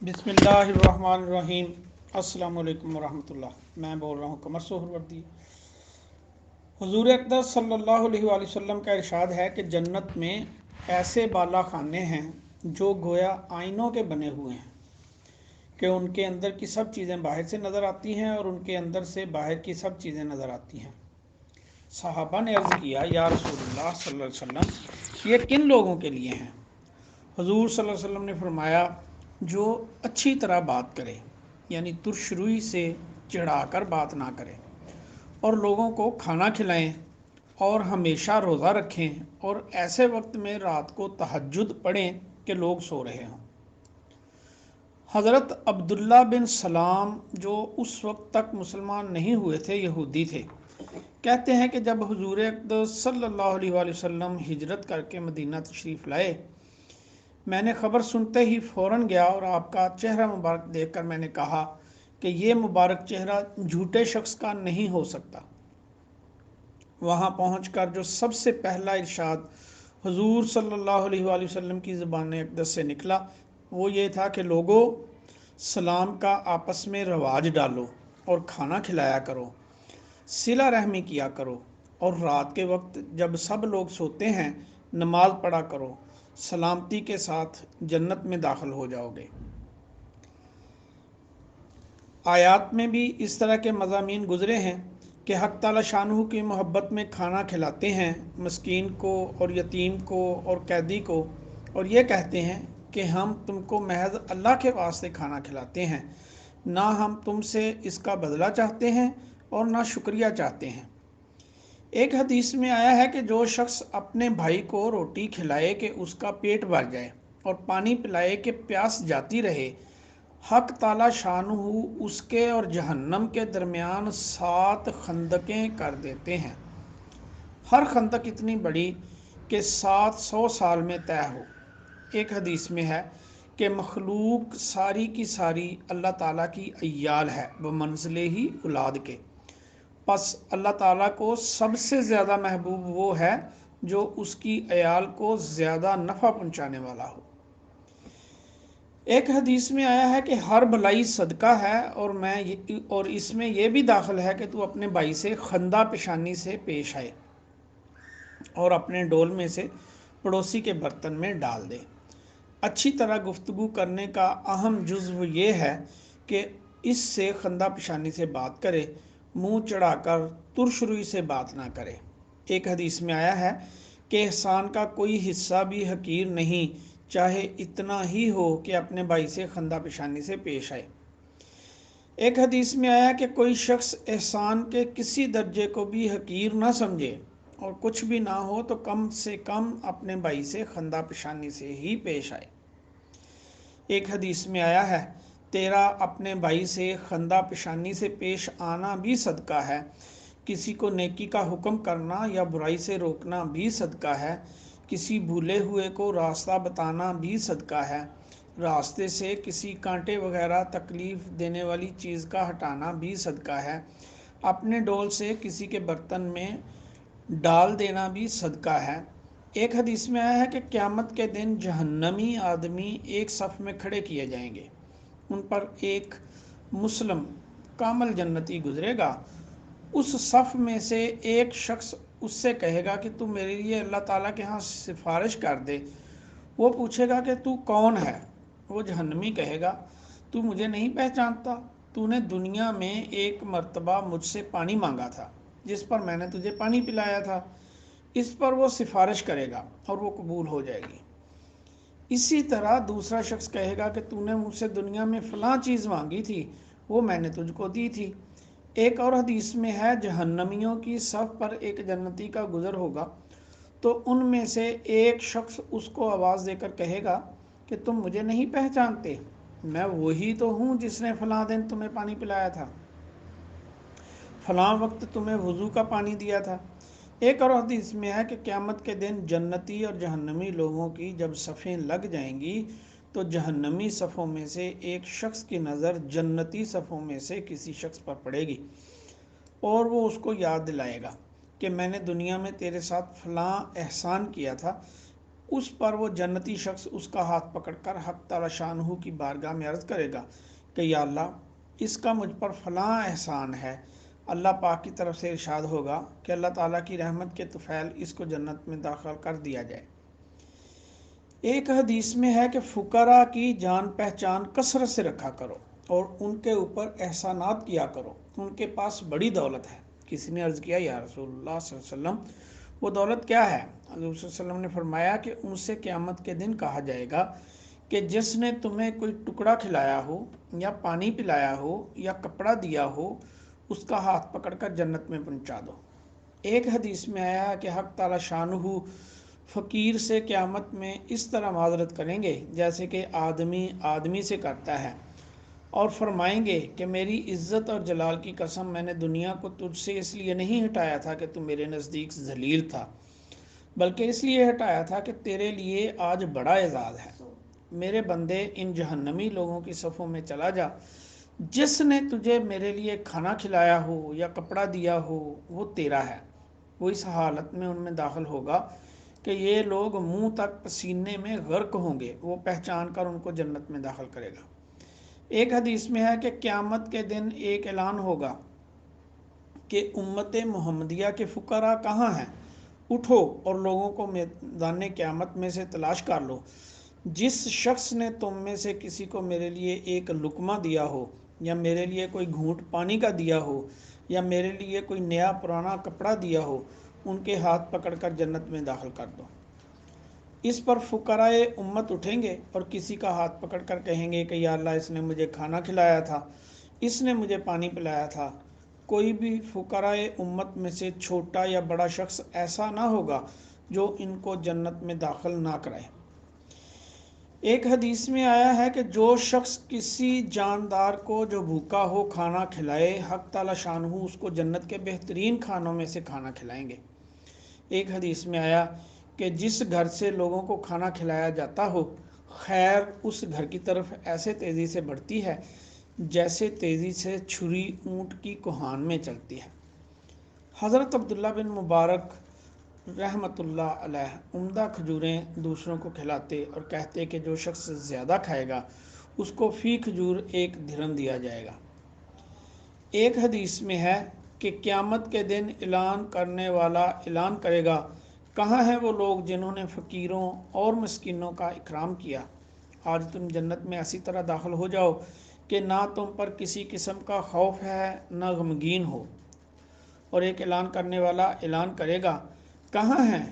بسم اللہ الرحمن الرحیم۔ السلام علیکم ورحمۃ اللہ۔ میں بول رہا ہوں قمر سہروردی۔ حضور اقدس صلی اللہ علیہ وآلہ وسلم کا ارشاد ہے کہ جنت میں ایسے بالا خانے ہیں جو گویا آئینوں کے بنے ہوئے ہیں کہ ان کے اندر کی سب چیزیں باہر سے نظر آتی ہیں اور ان کے اندر سے باہر کی سب چیزیں نظر آتی ہیں۔ صحابہ نے عرض کیا یا رسول اللہ صلی اللہ علیہ وسلم، یہ کن لوگوں کے لیے ہیں؟ حضور صلی اللہ علیہ وسلم نے فرمایا، جو اچھی طرح بات کرے، یعنی ترش روئی سے چڑھا کر بات نہ کرے، اور لوگوں کو کھانا کھلائیں اور ہمیشہ روزہ رکھیں اور ایسے وقت میں رات کو تہجد پڑھیں کہ لوگ سو رہے ہوں۔ حضرت عبداللہ بن سلام جو اس وقت تک مسلمان نہیں ہوئے تھے، یہودی تھے، کہتے ہیں کہ جب حضور اقدس صلی اللہ علیہ وآلہ وسلم ہجرت کر کے مدینہ تشریف لائے، میں نے خبر سنتے ہی فوراً گیا اور آپ کا چہرہ مبارک دیکھ کر میں نے کہا کہ یہ مبارک چہرہ جھوٹے شخص کا نہیں ہو سکتا۔ وہاں پہنچ کر جو سب سے پہلا ارشاد حضور صلی اللہ علیہ وآلہ وسلم کی زبان اقدس سے نکلا وہ یہ تھا کہ لوگوں، سلام کا آپس میں رواج ڈالو اور کھانا کھلایا کرو، صلہ رحمی کیا کرو، اور رات کے وقت جب سب لوگ سوتے ہیں نماز پڑھا کرو، سلامتی کے ساتھ جنت میں داخل ہو جاؤ گے۔ آیات میں بھی اس طرح کے مضامین گزرے ہیں کہ حق تعالی شانہ کی محبت میں کھانا کھلاتے ہیں مسکین کو اور یتیم کو اور قیدی کو، اور یہ کہتے ہیں کہ ہم تم کو محض اللہ کے واسطے کھانا کھلاتے ہیں، نہ ہم تم سے اس کا بدلہ چاہتے ہیں اور نہ شکریہ چاہتے ہیں۔ ایک حدیث میں آیا ہے کہ جو شخص اپنے بھائی کو روٹی کھلائے کہ اس کا پیٹ بھر جائے اور پانی پلائے کہ پیاس جاتی رہے، حق تعالی شانہ اس کے اور جہنم کے درمیان 7 خندقیں کر دیتے ہیں، ہر خندق اتنی بڑی کہ 700 سال میں طے ہو۔ ایک حدیث میں ہے کہ مخلوق ساری کی ساری اللہ تعالیٰ کی عیال ہے بمنزلہ ہی اولاد کے، پس اللہ تعالیٰ کو سب سے زیادہ محبوب وہ ہے جو اس کی عیال کو زیادہ نفع پہنچانے والا ہو۔ ایک حدیث میں آیا ہے کہ ہر بھلائی صدقہ ہے اور اس میں یہ بھی داخل ہے کہ تو اپنے بھائی سے خندہ پیشانی سے پیش آئے اور اپنے ڈول میں سے پڑوسی کے برتن میں ڈال دے۔ اچھی طرح گفتگو کرنے کا اہم جزو یہ ہے کہ اس سے خندہ پیشانی سے بات کرے، منہ چڑھا کر ترش روئی سے بات نہ کرے۔ ایک حدیث میں آیا ہے کہ احسان کا کوئی حصہ بھی حقیر نہیں، چاہے اتنا ہی ہو کہ اپنے بھائی سے خندہ پیشانی سے پیش آئے۔ ایک حدیث میں آیا کہ کوئی شخص احسان کے کسی درجے کو بھی حقیر نہ سمجھے اور کچھ بھی نہ ہو تو کم سے کم اپنے بھائی سے خندہ پیشانی سے ہی پیش آئے۔ ایک حدیث میں آیا ہے تیرا اپنے بھائی سے خندہ پیشانی سے پیش آنا بھی صدقہ ہے، کسی کو نیکی کا حکم کرنا یا برائی سے روکنا بھی صدقہ ہے، کسی بھولے ہوئے کو راستہ بتانا بھی صدقہ ہے، راستے سے کسی کانٹے وغیرہ تکلیف دینے والی چیز کا ہٹانا بھی صدقہ ہے، اپنے ڈول سے کسی کے برتن میں ڈال دینا بھی صدقہ ہے۔ ایک حدیث میں آیا ہے کہ قیامت کے دن جہنمی آدمی ایک صف میں کھڑے کیے جائیں گے، ان پر ایک مسلم کامل جنتی گزرے گا، اس صف میں سے ایک شخص اس سے کہے گا کہ تو میرے لیے اللہ تعالیٰ کے ہاں سفارش کر دے۔ وہ پوچھے گا کہ تو کون ہے؟ وہ جہنمی کہے گا تو مجھے نہیں پہچانتا، تو نے دنیا میں ایک مرتبہ مجھ سے پانی مانگا تھا جس پر میں نے تجھے پانی پلایا تھا۔ اس پر وہ سفارش کرے گا اور وہ قبول ہو جائے گی۔ اسی طرح دوسرا شخص کہے گا کہ تو نے مجھ سے دنیا میں فلاں چیز مانگی تھی، وہ میں نے تجھ کو دی تھی۔ ایک اور حدیث میں ہے جہنمیوں کی صف پر ایک جنتی کا گزر ہوگا تو ان میں سے ایک شخص اس کو آواز دے کر کہے گا کہ تم مجھے نہیں پہچانتے، میں وہی تو ہوں جس نے فلاں دن تمہیں پانی پلایا تھا، فلاں وقت تمہیں وضو کا پانی دیا تھا۔ ایک اور حدیث میں ہے کہ قیامت کے دن جنتی اور جہنمی لوگوں کی جب صفیں لگ جائیں گی تو جہنمی صفوں میں سے ایک شخص کی نظر جنتی صفوں میں سے کسی شخص پر پڑے گی اور وہ اس کو یاد دلائے گا کہ میں نے دنیا میں تیرے ساتھ فلاں احسان کیا تھا، اس پر وہ جنتی شخص اس کا ہاتھ پکڑ کر حق تعالی شانہ کی بارگاہ میں عرض کرے گا کہ یا اللہ اس کا مجھ پر فلاں احسان ہے۔ اللہ پاک کی طرف سے ارشاد ہوگا کہ اللہ تعالیٰ کی رحمت کے طفیل اس کو جنت میں داخل کر دیا جائے۔ ایک حدیث میں ہے کہ فقراء کی جان پہچان کثرت سے رکھا کرو اور ان کے اوپر احسانات کیا کرو، ان کے پاس بڑی دولت ہے۔ کسی نے عرض کیا یا رسول اللہ صلی اللہ علیہ وسلم وہ دولت کیا ہے؟ حضور صلی اللہ علیہ وسلم نے فرمایا کہ ان سے قیامت کے دن کہا جائے گا کہ جس نے تمہیں کوئی ٹکڑا کھلایا ہو یا پانی پلایا ہو یا کپڑا دیا ہو اس کا ہاتھ پکڑ کر جنت میں پہنچا دو۔ ایک حدیث میں آیا کہ حق تعالی شانہ فقیر سے قیامت میں اس طرح معذرت کریں گے جیسے کہ آدمی آدمی سے کرتا ہے، اور فرمائیں گے کہ میری عزت اور جلال کی قسم میں نے دنیا کو تجھ سے اس لیے نہیں ہٹایا تھا کہ تو میرے نزدیک ذلیل تھا، بلکہ اس لیے ہٹایا تھا کہ تیرے لیے آج بڑا اعزاز ہے۔ میرے بندے ان جہنمی لوگوں کی صفوں میں چلا جا جس نے تجھے میرے لیے کھانا کھلایا ہو یا کپڑا دیا ہو وہ تیرا ہے۔ وہ اس حالت میں ان میں داخل ہوگا کہ یہ لوگ منہ تک پسینے میں غرق ہوں گے، وہ پہچان کر ان کو جنت میں داخل کرے گا۔ ایک حدیث میں ہے کہ قیامت کے دن ایک اعلان ہوگا کہ امت محمدیہ کے فقراء کہاں ہیں؟ اٹھو اور لوگوں کو میدان قیامت میں سے تلاش کر لو۔ جس شخص نے تم میں سے کسی کو میرے لیے ایک لقمہ دیا ہو یا میرے لیے کوئی گھونٹ پانی کا دیا ہو یا میرے لیے کوئی نیا پرانا کپڑا دیا ہو ان کے ہاتھ پکڑ کر جنت میں داخل کر دو۔ اس پر فقراء امت اٹھیں گے اور کسی کا ہاتھ پکڑ کر کہیں گے کہ یا اللہ اس نے مجھے کھانا کھلایا تھا، اس نے مجھے پانی پلایا تھا۔ کوئی بھی فقراء امت میں سے چھوٹا یا بڑا شخص ایسا نہ ہوگا جو ان کو جنت میں داخل نہ کرائے۔ ایک حدیث میں آیا ہے کہ جو شخص کسی جاندار کو جو بھوکا ہو کھانا کھلائے حق تعالی شانہ اس کو جنت کے بہترین کھانوں میں سے کھانا کھلائیں گے۔ ایک حدیث میں آیا کہ جس گھر سے لوگوں کو کھانا کھلایا جاتا ہو خیر اس گھر کی طرف ایسے تیزی سے بڑھتی ہے جیسے تیزی سے چھری اونٹ کی کوہان میں چلتی ہے۔ حضرت عبداللہ بن مبارک رحمۃ اللہ علیہ عمدہ کھجوریں دوسروں کو کھلاتے اور کہتے کہ جو شخص زیادہ کھائے گا اس کو فی کھجور 1 درہم دیا جائے گا۔ ایک حدیث میں ہے کہ قیامت کے دن اعلان کرنے والا اعلان کرے گا کہاں ہیں وہ لوگ جنہوں نے فقیروں اور مسکینوں کا اکرام کیا؟ آج تم جنت میں ایسی طرح داخل ہو جاؤ کہ نہ تم پر کسی قسم کا خوف ہے نہ غمگین ہو۔ اور ایک اعلان کرنے والا اعلان کرے گا کہاں ہیں؟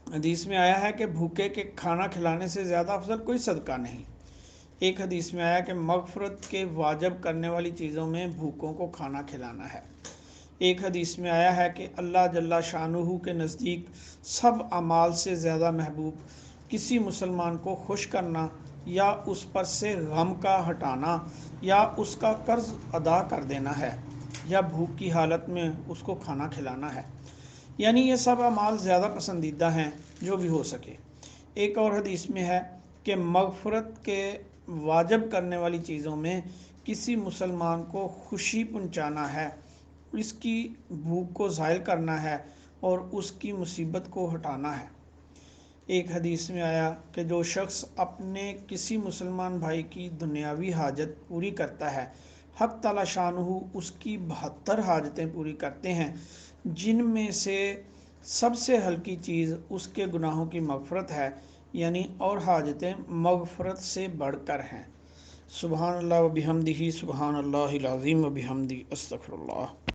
حدیث میں آیا ہے کہ بھوکے کے کھانا کھلانے سے زیادہ افضل کوئی صدقہ نہیں۔ ایک حدیث میں آیا کہ مغفرت کے واجب کرنے والی چیزوں میں بھوکوں کو کھانا کھلانا ہے۔ ایک حدیث میں آیا ہے کہ اللہ جل شانہ کے نزدیک سب اعمال سے زیادہ محبوب کسی مسلمان کو خوش کرنا یا اس پر سے غم کا ہٹانا یا اس کا قرض ادا کر دینا ہے یا بھوک کی حالت میں اس کو کھانا کھلانا ہے، یعنی یہ سب اعمال زیادہ پسندیدہ ہیں جو بھی ہو سکے۔ ایک اور حدیث میں ہے کہ مغفرت کے واجب کرنے والی چیزوں میں کسی مسلمان کو خوشی پہنچانا ہے، اس کی بھوک کو زائل کرنا ہے اور اس کی مصیبت کو ہٹانا ہے۔ ایک حدیث میں آیا کہ جو شخص اپنے کسی مسلمان بھائی کی دنیاوی حاجت پوری کرتا ہے حق تعالی شانہ اس کی 72 حاجتیں پوری کرتے ہیں، جن میں سے سب سے ہلکی چیز اس کے گناہوں کی مغفرت ہے، یعنی اور حاجتیں مغفرت سے بڑھ کر ہیں۔ سبحان اللہ و بحمدہ، سبحان اللہ العظیم و بحمدہ، استغفر اللہ۔